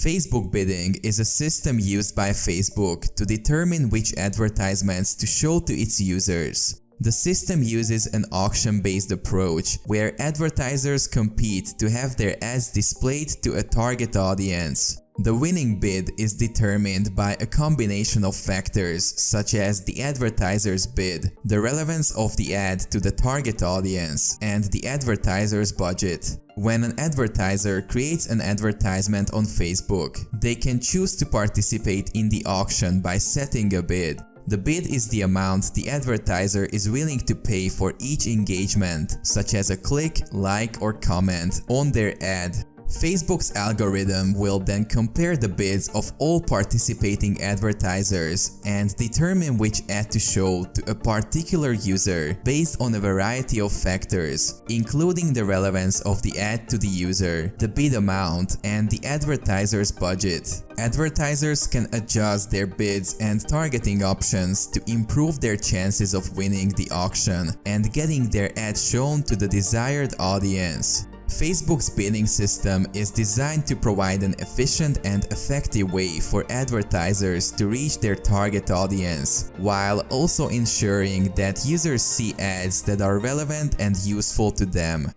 Facebook bidding is a system used by Facebook to determine which advertisements to show to its users. The system uses an auction-based approach where advertisers compete to have their ads displayed to a target audience. The winning bid is determined by a combination of factors such as the advertiser's bid, the relevance of the ad to the target audience, and the advertiser's budget. When an advertiser creates an advertisement on Facebook, they can choose to participate in the auction by setting a bid. The bid is the amount the advertiser is willing to pay for each engagement, such as a click, like, or comment on their ad. Facebook's algorithm will then compare the bids of all participating advertisers and determine which ad to show to a particular user based on a variety of factors, including the relevance of the ad to the user, the bid amount, and the advertiser's budget. Advertisers can adjust their bids and targeting options to improve their chances of winning the auction and getting their ad shown to the desired audience. Facebook's bidding system is designed to provide an efficient and effective way for advertisers to reach their target audience, while also ensuring that users see ads that are relevant and useful to them.